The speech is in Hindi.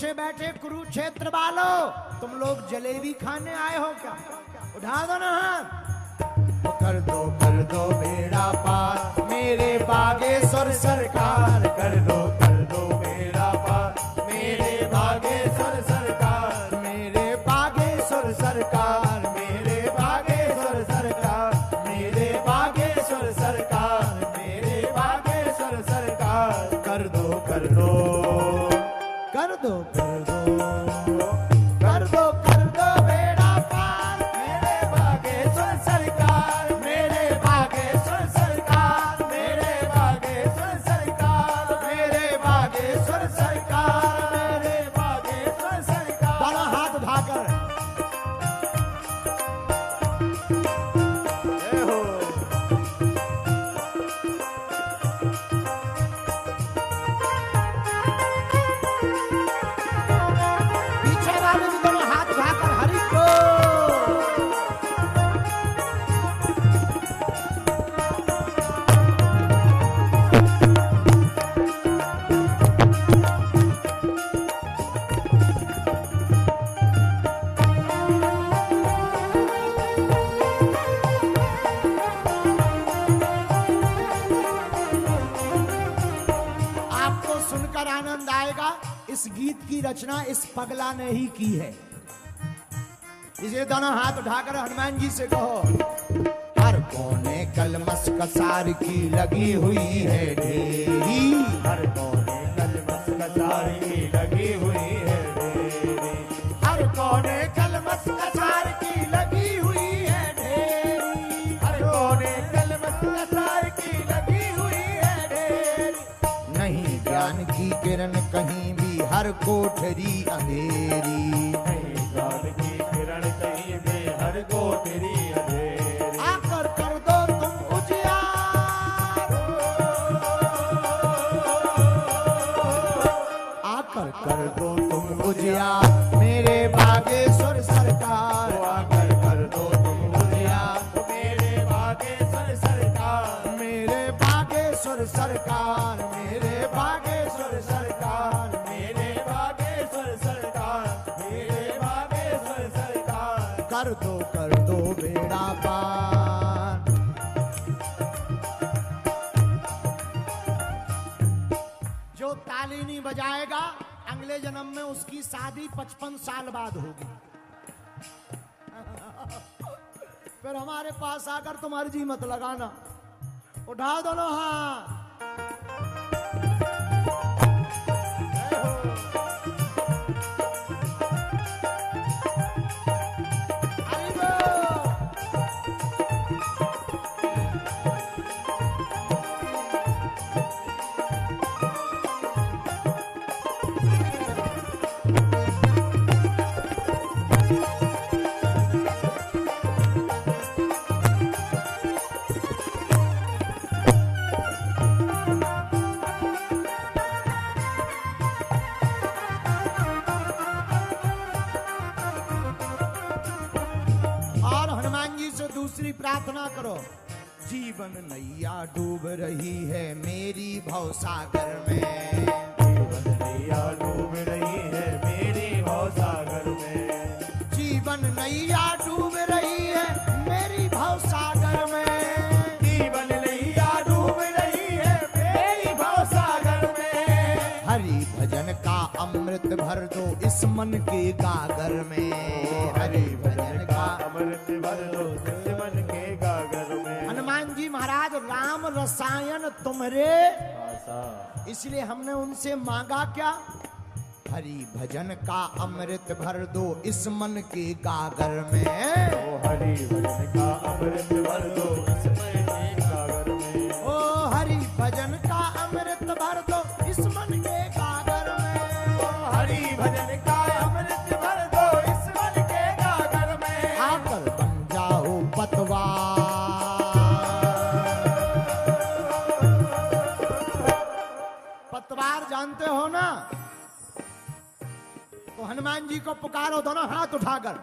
पीछे बैठे कुरुक्षेत्र वालों, तुम लोग जलेबी खाने आए हो क्या? उठा दो ना हाथ। कर दो बेड़ा पार मेरे बागेश्वर सरकार, कर दो बेड़ा पार मेरे बागेश्वर सरकार, मेरे बागेश्वर सरकार, मेरे बागेश्वर सरकार, मेरे बागेश्वर सरकार, मेरे बागेश्वर सरकार। कर दो कर दो कर दो कर दो कर दो कर दो बेड़ा पार मेरे बागेश्वर सरकार, मेरे बागेश्वर सरकार, मेरे बागेश्वर सरकार, मेरे बागेश्वर सरकार, मेरे बागेश्वर सरकार। दोनों हाथ उठाकर पीछे वाले भी दोनों हाथ उठाकर हरि को। आपको सुनकर आनंद आएगा, इस गीत की रचना इस पगला ने ही की है। इसे दोनों हाथ उठाकर हनुमान जी से कहो। हर कोने कलमस कसार की लगी हुई है ढेरी, हर कोने कलमस कसार की लगी हुई है ढेरी, हर कोने कलमस कसार की लगी हुई है ढेरी, हर कोने कलमस कसार की लगी हुई है ढेरी। नहीं ज्ञान की किरण कहीं भी, हर कोठरी अंधेरी, नहीं ज्ञान की किरण कहीं भी, हर कोठरी अंधेरी। आकर कर दो तुम उजियार, आकर कर दो तुम उजियार मेरे बागेश्वर सरकार, आकर कर दो तुम उजियार मेरे बागेश्वर सरकार, मेरे बागेश्वर सरकार, मेरे बागेश्वर सरकार, मेरे बागेश्वर सरकार, मेरे बागेश्वर सरकार। कर दो बेड़ा पार। जो ताली नहीं बजाएगा अगले जन्म में उसकी शादी 55 साल बाद होगी। फिर हमारे पास आकर तुम अर्जी मत लगाना। उठा दो ना हाथ। दूसरी प्रार्थना करो। जीवन नैया डूब रही है मेरी भवसागर में, जीवन नैया डूब रही है मेरी भवसागर में, जीवन नैया डूब रही है मेरी भवसागर में, जीवन नैया डूब रही है मेरी भवसागर में। हरि भजन का अमृत भर दो इस मन के गागर में, हरि भजन का अमृत भर दो इस मन के गागर में। हनुमान जी महाराज राम रसायन तुम्हारे, इसलिए हमने उनसे मांगा क्या? हरि भजन का अमृत भर दो इस मन के गागर में, ओ हरि भजन का अमृत भर दो इस मन के गागर में, ओ हरि भजन का अमृत भर दो इस मन के गागर में, ओ हरि भजन का अमृत भर दो इस मन के गागर में। आकर बन जाओ पतवार, पतवार जानते हो ना? तो हनुमान जी को पुकारो दोनों हाथ उठाकर।